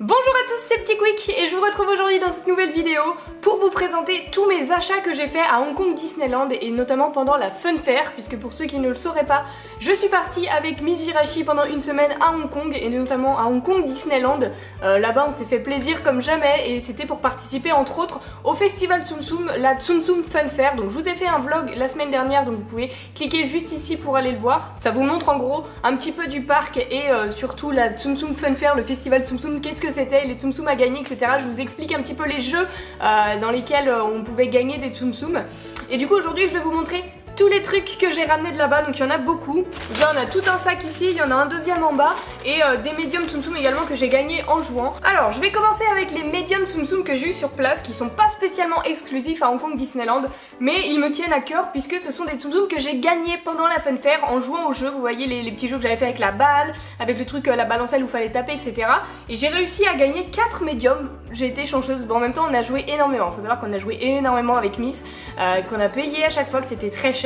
Bonjour à tous, c'est Petit Quick et je vous retrouve aujourd'hui dans cette nouvelle vidéo pour vous présenter tous mes achats que j'ai fait à Hong Kong Disneyland et notamment pendant la Fun Fair, puisque pour ceux qui ne le sauraient pas, je suis partie avec Miss Jirachi pendant une semaine à Hong Kong et notamment à Hong Kong Disneyland. Là-bas on s'est fait plaisir comme jamais et c'était pour participer entre autres au festival Tsum Tsum, la Tsum Tsum Fun Fair. Donc je vous ai fait un vlog la semaine dernière, donc vous pouvez cliquer juste ici pour aller le voir. Ça vous montre en gros un petit peu du parc et surtout la Tsum Tsum Fun Fair, le festival Tsum Tsum, qu'est-ce que c'était, les Tsum Tsum à gagner, etc. Je vous explique un petit peu les jeux dans lesquels on pouvait gagner des Tsum Tsum. Et du coup aujourd'hui je vais vous montrer tous les trucs que j'ai ramenés de là-bas, donc il y en a beaucoup. Déjà on a tout un sac ici, il y en a un deuxième en bas et des médiums Tsum Tsum également que j'ai gagné en jouant. Alors je vais commencer avec les médiums Tsum Tsum que j'ai eu sur place, qui sont pas spécialement exclusifs à Hong Kong Disneyland, mais ils me tiennent à cœur puisque ce sont des Tsum Tsum que j'ai gagnés pendant la Fun Fair en jouant au jeu. Vous voyez les petits jeux que j'avais fait avec la balle, avec le truc la balancelle où il fallait taper, etc. Et j'ai réussi à gagner 4 médiums. J'ai été chanceuse. Bon, en même temps on a joué énormément, faut savoir qu'on a joué énormément avec Miss, qu'on a payé à chaque fois, que c'était très cher.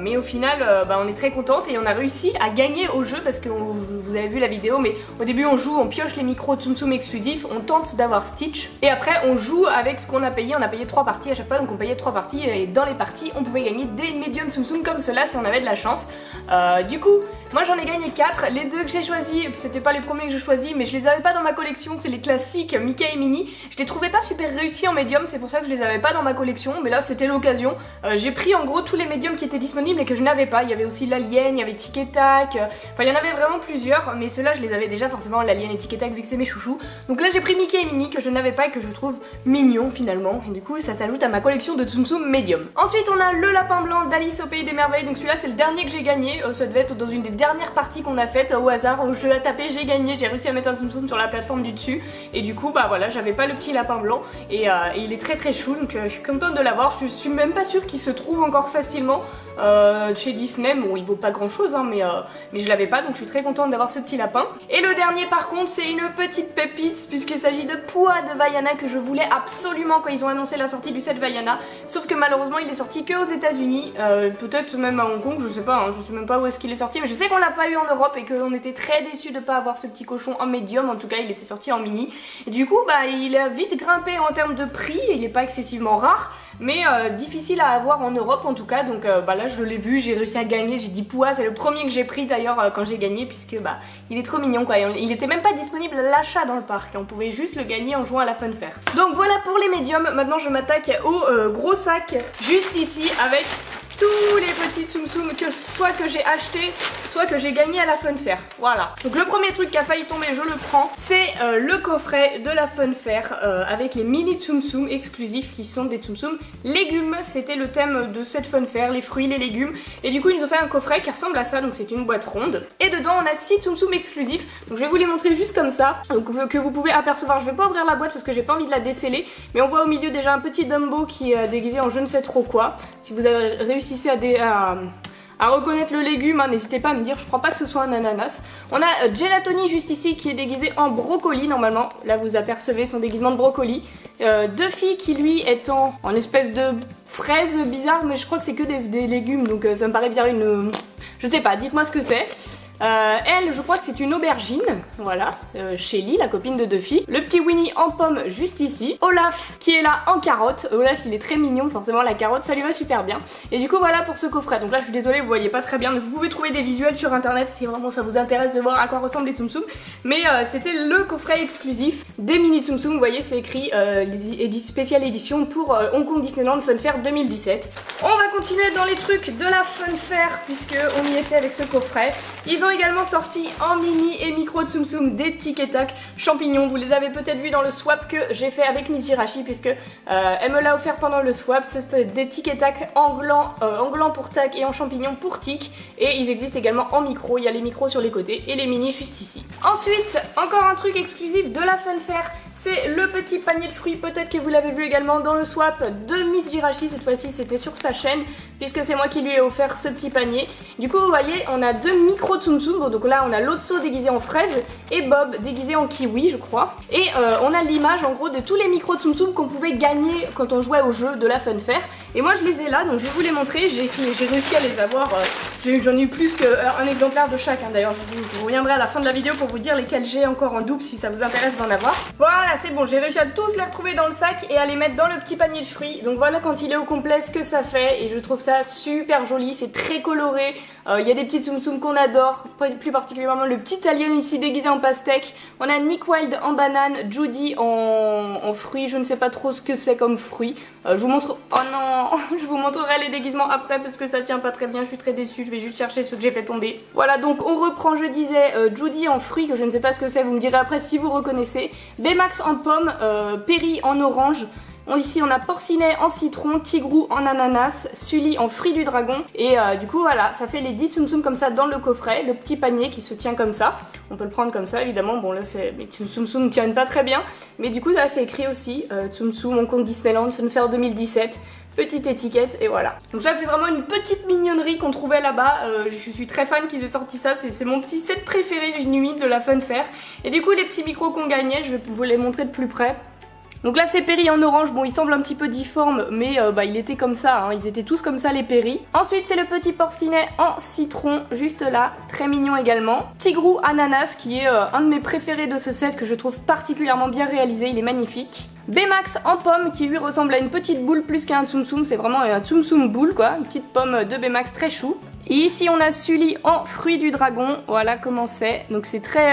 Mais au final on est très contente et on a réussi à gagner au jeu parce que vous avez vu la vidéo, mais au début on joue, on pioche les micros Tsum Tsum exclusifs, on tente d'avoir Stitch et après on joue avec ce qu'on a payé. On a payé 3 parties à chaque fois, donc on payait 3 parties et dans les parties on pouvait gagner des médiums Tsum Tsum comme cela si on avait de la chance. Du coup moi j'en ai gagné 4, les deux que j'ai choisis, c'était pas les premiers que j'ai choisis mais je les avais pas dans ma collection, c'est les classiques Mickey et Minnie. Je les trouvais pas super réussis en médium, c'est pour ça que je les avais pas dans ma collection, mais là c'était l'occasion. J'ai pris en gros tous les médiums qui étaient disponibles et que je n'avais pas. Il y avait aussi l'Alien, il y avait Tic et Tac, enfin il y en avait vraiment plusieurs, mais ceux-là je les avais déjà forcément, l'Alien et Tic et Tac, vu que c'est mes chouchous. Donc là j'ai pris Mickey et Minnie que je n'avais pas et que je trouve mignon finalement, et du coup ça s'ajoute à ma collection de Tsum Tsum médium. Ensuite on a le lapin blanc d'Alice au pays des merveilles, donc celui-là c'est le dernier que j'ai gagné. Ça devait être dans une des dernières parties qu'on a faites au hasard, au jeu à taper, j'ai gagné, j'ai réussi à mettre un Tsum Tsum sur la plateforme du dessus et du coup bah voilà, j'avais pas le petit lapin blanc et il est très chou, donc je suis contente de l'avoir. Je suis même pas sûre qu'il se trouve encore facilement chez Disney. Bon il vaut pas grand chose hein, mais je l'avais pas, donc je suis très contente d'avoir ce petit lapin. Et le dernier par contre c'est une petite pépite puisqu'il s'agit de Pooah de Vaiana que je voulais absolument quand ils ont annoncé la sortie du set Vaiana, sauf que malheureusement il est sorti que aux États-Unis, peut-être même à Hong Kong, je sais pas, hein, je sais même pas où est-ce qu'il est sorti, mais je sais qu'on l'a pas eu en Europe et qu'on était très déçus de pas avoir ce petit cochon en médium. En tout cas il était sorti en mini et du coup bah il a vite grimpé en termes de prix, il est pas excessivement rare mais difficile à avoir en Europe en tout cas, donc bah là je l'ai vu, j'ai réussi à gagner, j'ai dit Pooah, c'est le premier que j'ai pris d'ailleurs quand j'ai gagné, puisque bah il est trop mignon quoi, il était même pas disponible à l'achat dans le parc, on pouvait juste le gagner en jouant à la Fun Fair. Donc voilà pour les médiums, maintenant je m'attaque au gros sac juste ici avec tous les petits Tsum Tsum que soit que j'ai acheté, soit que j'ai gagné à la Fun Fair. Voilà. Donc le premier truc qui a failli tomber, je le prends, c'est le coffret de la Fun Fair avec les mini Tsum Tsum exclusifs qui sont des Tsum Tsum légumes. C'était le thème de cette Fun Fair, les fruits, les légumes. Et du coup ils nous ont fait un coffret qui ressemble à ça, donc c'est une boîte ronde. Et dedans on a 6 Tsum Tsum exclusifs. Donc je vais vous les montrer juste comme ça, donc que vous pouvez apercevoir. Je vais pas ouvrir la boîte parce que j'ai pas envie de la déceler, mais on voit au milieu déjà un petit Dumbo qui est déguisé en je ne sais trop quoi. Si vous avez réussi à reconnaître le légume, hein, n'hésitez pas à me dire, je crois pas que ce soit un ananas. On a Gelatoni juste ici qui est déguisé en brocoli normalement, là vous apercevez son déguisement de brocoli. Duffy qui lui est en espèce de fraise bizarre, mais je crois que c'est que des légumes, donc ça me paraît bien une... je sais pas, dites-moi ce que c'est. Elle, je crois que c'est une aubergine, voilà, Shelly, la copine de Duffy. Le petit Winnie en pomme juste ici. Olaf qui est là en carotte. Olaf il est très mignon, forcément la carotte ça lui va super bien. Et du coup voilà pour ce coffret. Donc là je suis désolée, vous voyez pas très bien, mais vous pouvez trouver des visuels sur internet si vraiment ça vous intéresse de voir à quoi ressemblent les Tsum Tsum. Mais c'était le coffret exclusif des mini Tsum Tsum, vous voyez c'est écrit spéciale édition pour Hong Kong Disneyland Fun Fair 2017. On va continuer dans les trucs de la Fun Fair puisque on y était avec ce coffret. Ils ont également sorti en mini et micro Tsum Tsum des Tic et Tac champignons. Vous les avez peut-être vus dans le swap que j'ai fait avec Miss Jirachi, puisque elle me l'a offert pendant le swap. C'est des Tic et Tac en gland pour tac et en champignons pour tic. Et ils existent également en micro, il y a les micros sur les côtés et les mini juste ici. Ensuite, encore un truc exclusif de la Fun Fair, c'est le petit panier de fruits, peut-être que vous l'avez vu également dans le swap de Miss Jirachi. Cette fois-ci c'était sur sa chaîne, puisque c'est moi qui lui ai offert ce petit panier. Du coup vous voyez, on a deux micro Tsum Tsum. Bon, donc là on a Lotso déguisé en fraise et Bob déguisé en kiwi je crois. Et on a l'image en gros de tous les micro Tsum Tsum qu'on pouvait gagner quand on jouait au jeu de la Fun Fair. Et moi je les ai là, donc je vais vous les montrer. J'ai réussi à les avoir, j'en ai eu plus qu'un exemplaire de chaque, hein. D'ailleurs je vous reviendrai à la fin de la vidéo pour vous dire lesquels j'ai encore en double si ça vous intéresse d'en avoir. Voilà, c'est bon, j'ai réussi à tous les retrouver dans le sac et à les mettre dans le petit panier de fruits. Donc voilà quand il est au complet ce que ça fait, et je trouve ça super joli, c'est très coloré. Il y a des petits Tsum Tsum qu'on adore, plus particulièrement le petit alien ici déguisé en pastèque. On a Nick Wilde en banane, Judy en fruits, je ne sais pas trop ce que c'est comme fruit. Je vous montre, oh non, je vous montrerai les déguisements après parce que ça tient pas très bien, je suis très déçue, je vais juste chercher ce que j'ai fait tomber. Voilà, donc on reprend, je disais, Judy en fruits, que je ne sais pas ce que c'est, vous me direz après si vous reconnaissez. Baymax en pomme, Perry en orange. Ici on a Porcinet en citron, Tigrou en ananas, Sully en fruits du dragon. Et du coup voilà, ça fait les 10 Tsum Tsum comme ça dans le coffret, le petit panier qui se tient comme ça. On peut le prendre comme ça évidemment, bon là mes Tsum Tsum ne tiennent pas très bien. Mais du coup là c'est écrit aussi Tsum Tsum Hong Kong Disneyland Fun Fair 2017. Petite étiquette et voilà. Donc ça c'est vraiment une petite mignonnerie qu'on trouvait là-bas. Je suis très fan qu'ils aient sorti ça, c'est mon petit set préféré du nuit de la Fun Fair. Et du coup les petits micros qu'on gagnait, je vais vous les montrer de plus près. Donc là c'est Perry en orange, bon il semble un petit peu difforme mais il était comme ça, hein. Ils étaient tous comme ça les Perry. Ensuite c'est le petit Porcinet en citron, juste là, très mignon également. Tigrou ananas qui est un de mes préférés de ce set, que je trouve particulièrement bien réalisé, il est magnifique. Baymax en pomme qui lui ressemble à une petite boule plus qu'à un Tsum Tsum, c'est vraiment un Tsum Tsum boule quoi, une petite pomme de Baymax très chou. Et ici on a Sully en fruits du dragon, voilà comment c'est. Donc c'est très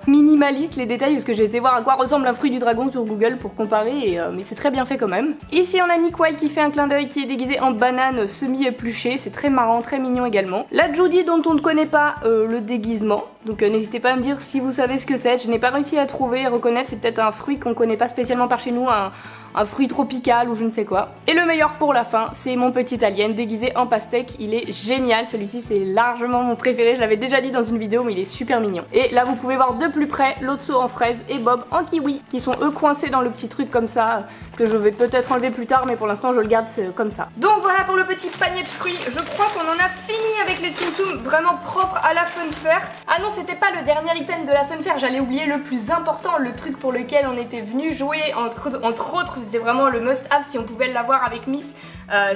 minimaliste les détails parce que j'ai été voir à quoi ressemble un fruit du dragon sur Google pour comparer, mais c'est très bien fait quand même. Ici on a Nick Wilde qui fait un clin d'œil, qui est déguisé en banane semi-épluchée, c'est très marrant, très mignon également. La Judy dont on ne connaît pas le déguisement, donc n'hésitez pas à me dire si vous savez ce que c'est, je n'ai pas réussi à trouver et reconnaître, c'est peut-être un fruit qu'on connaît pas spécialement par chez nous, un fruit tropical ou je ne sais quoi. Et le meilleur pour la fin, c'est mon petit alien déguisé en pastèque, il est génial, celui-ci c'est largement mon préféré, je l'avais déjà dit dans une vidéo mais il est super mignon. Et là vous pouvez voir de plus près Lotso en fraise et Bob en kiwi, qui sont eux coincés dans le petit truc comme ça, que je vais peut-être enlever plus tard mais pour l'instant je le garde comme ça. Donc voilà pour le petit panier de fruits, je crois qu'on en a fini avec les Tsum Tsum vraiment propres à la Fun Fair. Ah non, c'était pas le dernier item de la Fun Fair, j'allais oublier le plus important, le truc pour lequel on était venu jouer entre autres, c'était vraiment le must-have si on pouvait l'avoir avec Miss.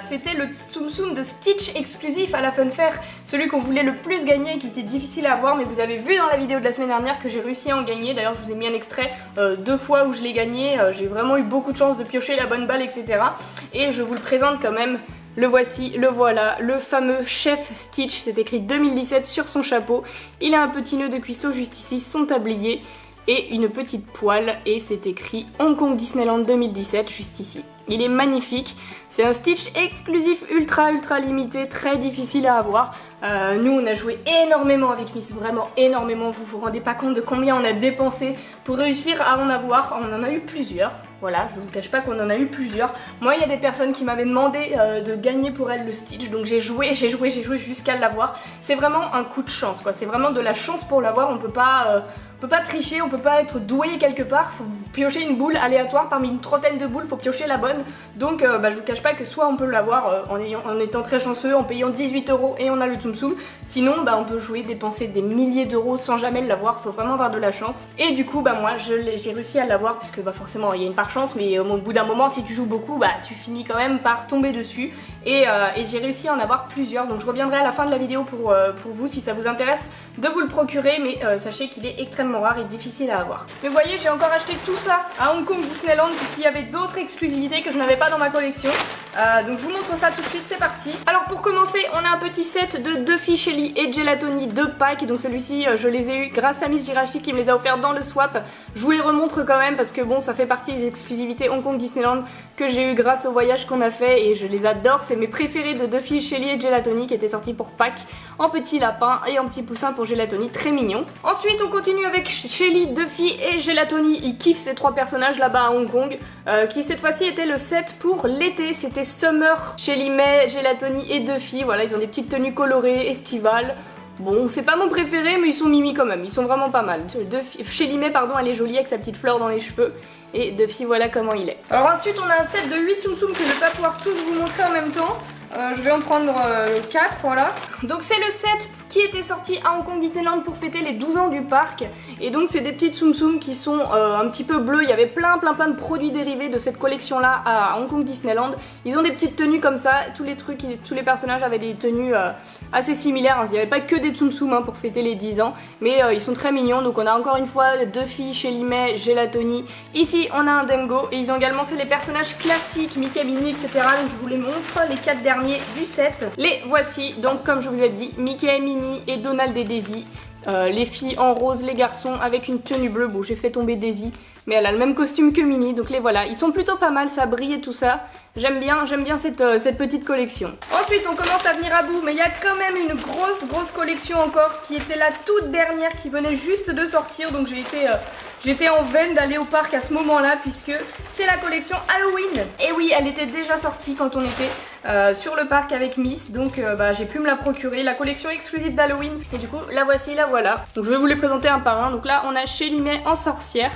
C'était le Tsum Tsum de Stitch exclusif à la Fun Fair, celui qu'on voulait le plus gagner, qui était difficile à avoir, mais vous avez vu dans la vidéo de la semaine dernière que j'ai réussi à en gagner. D'ailleurs je vous ai mis un extrait 2 fois où je l'ai gagné, j'ai vraiment eu beaucoup de chance de piocher la bonne balle, etc. Et je vous le présente quand même. Le voici, le voilà, le fameux chef Stitch, c'est écrit 2017 sur son chapeau. Il a un petit nœud de cuisseau juste ici, son tablier et une petite poêle, et c'est écrit Hong Kong Disneyland 2017 juste ici. Il est magnifique, c'est un Stitch exclusif ultra limité, très difficile à avoir. Nous on a joué énormément avec Miss, vraiment énormément, vous vous rendez pas compte de combien on a dépensé pour réussir à en avoir. On en a eu plusieurs, voilà, je vous cache pas qu'on en a eu plusieurs. Moi il y a des personnes qui m'avaient demandé de gagner pour elles le Stitch, donc j'ai joué jusqu'à l'avoir. C'est vraiment un coup de chance quoi, c'est vraiment de la chance pour l'avoir, on peut pas tricher, on peut pas être doué quelque part, faut piocher une boule aléatoire parmi une trentaine de boules, faut piocher la bonne. Donc je vous cache pas que soit on peut l'avoir en étant très chanceux, en payant 18 € et on a le Tsum Tsum, sinon on peut jouer, dépenser des milliers d'euros sans jamais l'avoir, faut vraiment avoir de la chance. Et du coup moi j'ai réussi à l'avoir puisque forcément il y a une part chance, mais au bout d'un moment si tu joues beaucoup tu finis quand même par tomber dessus. Et j'ai réussi à en avoir plusieurs, donc je reviendrai à la fin de la vidéo pour vous si ça vous intéresse de vous le procurer, mais sachez qu'il est extrêmement rare et difficile à avoir. Mais vous voyez, j'ai encore acheté tout ça à Hong Kong Disneyland puisqu'il y avait d'autres exclusivités que je n'avais pas dans ma collection. Donc je vous montre ça tout de suite, c'est parti. Alors pour commencer, on a un petit set de Duffy, Shelly et Gelatoni de Pâques. Donc celui-ci, je les ai eu grâce à Miss Jirachi qui me les a offerts dans le swap. Je vous les remontre quand même parce que bon, ça fait partie des exclusivités Hong Kong Disneyland que j'ai eu grâce au voyage qu'on a fait et je les adore. C'est mes préférés de Duffy, Shelly et Gelatoni qui étaient sortis pour Pâques en petit lapin et en petit poussin pour Gelatoni, très mignon. Ensuite on continue avec Shelly, Duffy et Gelatoni. Ils kiffent ces trois personnages là-bas à Hong Kong, qui cette fois-ci était le set pour l'été. C'était Summer, Shelly, May, Gelatoni et Duffy. Voilà, ils ont des petites tenues colorées, estivales. Bon, c'est pas mon préféré, mais ils sont mimi quand même, ils sont vraiment pas mal. Chélimé, pardon, elle est jolie avec sa petite fleur dans les cheveux. Et Duffy, voilà comment il est. Alors ensuite, on a un set de 8 Tsum Tsum que je vais pas pouvoir tous vous montrer en même temps. Je vais en prendre 4, voilà. Donc c'est le set qui était sorti à Hong Kong Disneyland pour fêter les 12 ans du parc. Et donc c'est des petites Tsum Tsum qui sont un petit peu bleues. Il y avait plein de produits dérivés de cette collection là à Hong Kong Disneyland. Ils ont des petites tenues comme ça, tous les personnages avaient des tenues assez similaires. Il n'y avait pas que des Tsum Tsum pour fêter les 10 ans, mais ils sont très mignons. Donc on a encore une fois Duffy, Chélimé, Gelatoni. Ici on a un Dingo et ils ont également fait les personnages classiques, Mickey, Minnie, etc. Donc je vous les montre, les 4 derniers du set. Les voici, donc comme je vous ai dit, Mickey, Minnie et Donald et Daisy. Les filles en rose, les garçons avec une tenue bleue. Bon, j'ai fait tomber Daisy, mais elle a le même costume que Minnie, donc les voilà. Ils sont plutôt pas mal, ça brille et tout ça. J'aime bien cette petite collection. Ensuite, on commence à venir à bout, mais il y a quand même une grosse collection encore qui était la toute dernière, qui venait juste de sortir, donc j'étais en veine d'aller au parc à ce moment-là, puisque c'est la collection Halloween. Et oui, elle était déjà sortie quand on était sur le parc avec Miss, donc j'ai pu me la procurer, la collection exclusive d'Halloween. Et du coup, la voici, la voilà. Donc je vais vous les présenter un par un. Donc là, on a Chélimé en sorcière.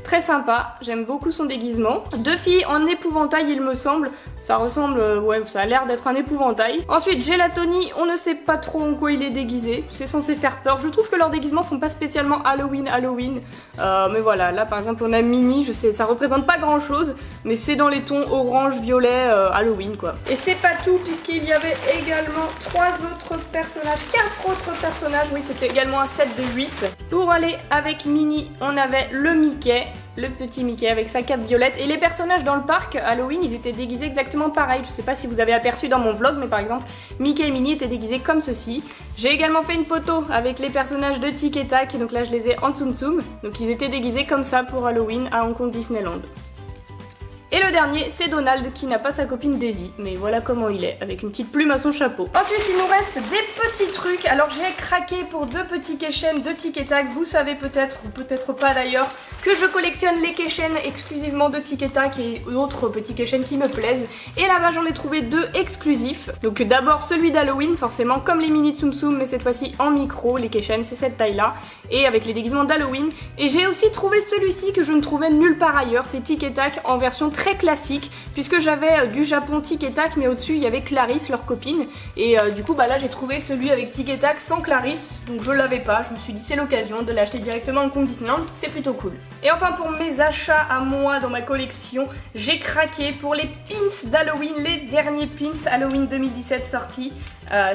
Très sympa, j'aime beaucoup son déguisement. Duffy en épouvantail, il me semble. Ça ressemble, ouais, ça a l'air d'être un épouvantail. Ensuite, Gelatoni, on ne sait pas trop en quoi il est déguisé. C'est censé faire peur. Je trouve que leurs déguisements font pas spécialement Halloween. Mais voilà, là par exemple, on a Minnie. Je sais, ça représente pas grand chose, mais c'est dans les tons orange, violet, Halloween quoi. Et c'est pas tout, puisqu'il y avait également 4 autres personnages. Oui, c'était également un set de 8. Pour aller avec Minnie, on avait le Mickey. Le petit Mickey avec sa cape violette. Et les personnages dans le parc Halloween, ils étaient déguisés exactement pareil. Je sais pas si vous avez aperçu dans mon vlog, mais par exemple, Mickey et Minnie étaient déguisés comme ceci. J'ai également fait une photo avec les personnages de Tic et Tac, et donc là je les ai en Tsum Tsum. Donc ils étaient déguisés comme ça pour Halloween à Hong Kong Disneyland. Et le dernier, c'est Donald qui n'a pas sa copine Daisy, mais voilà comment il est, avec une petite plume à son chapeau. Ensuite, il nous reste des petits trucs. Alors j'ai craqué pour 2 petits keychains de Tic et Tac. Vous savez peut-être, ou peut-être pas d'ailleurs, que je collectionne les keychains exclusivement de Tic et Tac et d'autres petits keychains qui me plaisent. Et là-bas, j'en ai trouvé 2 exclusifs. Donc d'abord celui d'Halloween, forcément, comme les mini Tsum Tsum, mais cette fois-ci en micro. Les keychains, c'est cette taille-là, et avec les déguisements d'Halloween. Et j'ai aussi trouvé celui-ci que je ne trouvais nulle part ailleurs. C'est Tic et Tac en version très classique, puisque j'avais du Japon Tic et Tac, mais au-dessus il y avait Clarisse, leur copine, et du coup là j'ai trouvé celui avec Tic et Tac sans Clarisse, donc je l'avais pas, je me suis dit c'est l'occasion de l'acheter directement en Hong Kong Disneyland, c'est plutôt cool. Et enfin pour mes achats à moi dans ma collection, j'ai craqué pour les pins d'Halloween, les derniers pins Halloween 2017 sortis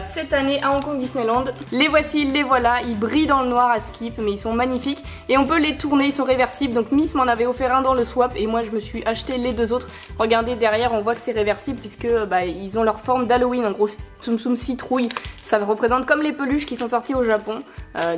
cette année à Hong Kong Disneyland. Les voici, les voilà, ils brillent dans le noir à Skip, mais ils sont magnifiques et on peut les tourner, ils sont réversibles. Donc Miss m'en avait offert un dans le swap et moi je me suis acheté les 2 autres. Regardez derrière, on voit que c'est réversible puisque ils ont leur forme d'Halloween, en gros Tsum Tsum citrouille. Ça représente comme les peluches qui sont sorties au Japon,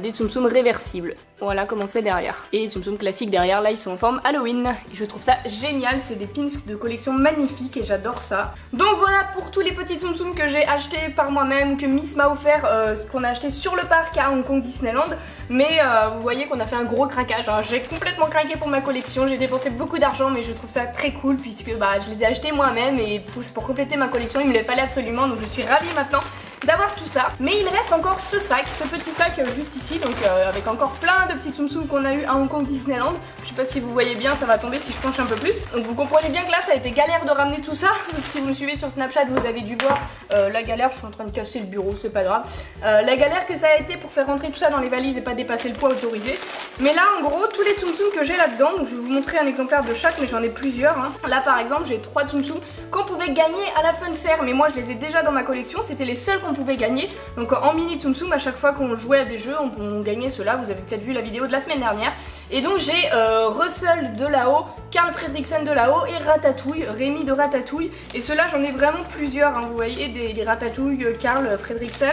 des Tsum Tsum réversibles. Voilà comment c'est derrière. Et les Tsum Tsum classiques derrière, là ils sont en forme Halloween. Et je trouve ça génial, c'est des pins de collection magnifiques et j'adore ça. Donc voilà pour tous les petits Tsum Tsum que j'ai achetés par moi-même, que Miss m'a offert, ce qu'on a acheté sur le parc à Hong Kong Disneyland. Mais vous voyez qu'on a fait un gros craquage, hein. J'ai complètement craqué pour ma collection, j'ai dépensé beaucoup d'argent, mais je trouve ça très cool puisque je les ai achetés moi-même et pour compléter ma collection il me les fallait absolument, donc je suis ravie maintenant d'avoir tout ça. Mais il reste encore ce sac, ce petit sac juste ici, donc avec encore plein de petits Tsum Tsum qu'on a eu à Hong Kong Disneyland. Je sais pas si vous voyez bien, ça va tomber si je penche un peu plus. Donc vous comprenez bien que là ça a été galère de ramener tout ça. Donc, si vous me suivez sur Snapchat, vous avez dû voir la galère. Je suis en train de casser le bureau, c'est pas grave. La galère que ça a été pour faire rentrer tout ça dans les valises et pas dépasser le poids autorisé. Mais là en gros, tous les Tsum Tsum que j'ai là-dedans, donc je vais vous montrer un exemplaire de chaque, mais j'en ai plusieurs, hein. Là par exemple j'ai 3 Tsum Tsum qu'on pouvait gagner à la Fun Fair, mais moi je les ai déjà dans ma collection, c'était les seuls qu'on pouvait gagner. Donc en mini Tsum Tsum, à chaque fois qu'on jouait à des jeux, on gagnait ceux-là. Vous avez peut-être vu la vidéo de la semaine dernière. Et donc j'ai Russell de là-haut, Carl Fredricksen de là-haut et Ratatouille, Rémi de Ratatouille. Et ceux-là j'en ai vraiment plusieurs, hein. Vous voyez, des Ratatouille, Carl Fredricksen.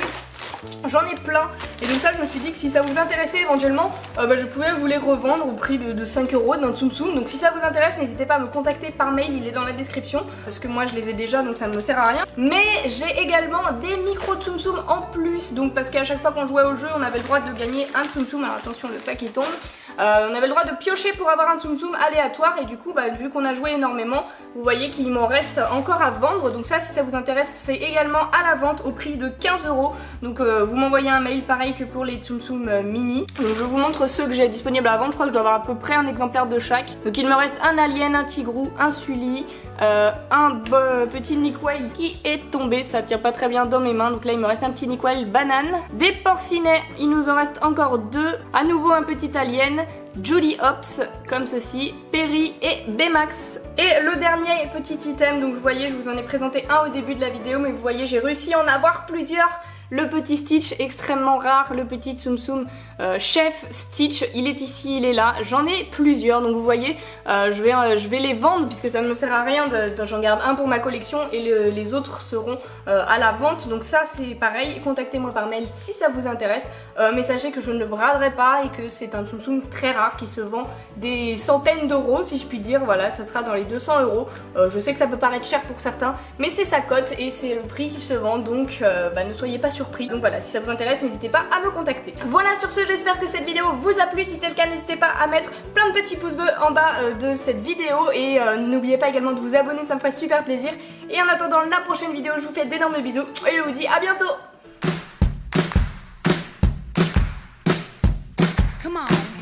J'en ai plein, et donc ça je me suis dit que si ça vous intéressait éventuellement, je pouvais vous les revendre au prix de 5 € dans Tsum Tsum. Donc si ça vous intéresse, n'hésitez pas à me contacter par mail, il est dans la description, parce que moi je les ai déjà donc ça ne me sert à rien. Mais j'ai également des micro Tsum Tsum en plus, donc parce qu'à chaque fois qu'on jouait au jeu on avait le droit de gagner un Tsum Tsum. Alors attention, le sac il tombe. On avait le droit de piocher pour avoir un Tsum Tsum aléatoire et du coup vu qu'on a joué énormément, vous voyez qu'il m'en reste encore à vendre. Donc ça, si ça vous intéresse, c'est également à la vente au prix de 15 €. Donc vous m'envoyez un mail pareil que pour les Tsum Tsum mini. Donc je vous montre ceux que j'ai disponibles à la vente. Je crois que je dois avoir à peu près un exemplaire de chaque. Donc il me reste un alien, un tigrou, un sully, un petit Nikwail qui est tombé, ça tient pas très bien dans mes mains, donc là il me reste un petit Nikwail banane, des porcinets, il nous en reste encore 2, à nouveau un petit alien, Julie Hops comme ceci, Perry et Baymax. Et le dernier petit item, donc vous voyez, je vous en ai présenté un au début de la vidéo, mais vous voyez j'ai réussi à en avoir plusieurs. Le petit Stitch extrêmement rare, le petit Tsum Tsum Chef Stitch, il est ici, il est là, j'en ai plusieurs, donc vous voyez je vais les vendre puisque ça ne me sert à rien, j'en garde un pour ma collection et les autres seront à la vente, donc ça c'est pareil, contactez-moi par mail si ça vous intéresse, mais sachez que je ne le braderai pas et que c'est un Tsum Tsum très rare qui se vend des centaines d'euros si je puis dire, voilà, ça sera dans les 200 €, je sais que ça peut paraître cher pour certains, mais c'est sa cote et c'est le prix qu'il se vend, donc ne soyez pas surpris. Donc voilà, si ça vous intéresse, n'hésitez pas à me contacter. Voilà, sur ce, j'espère que cette vidéo vous a plu. Si c'est le cas, n'hésitez pas à mettre plein de petits pouces bleus en bas de cette vidéo et n'oubliez pas également de vous abonner, ça me ferait super plaisir. Et en attendant la prochaine vidéo, je vous fais d'énormes bisous et je vous dis à bientôt. Come on.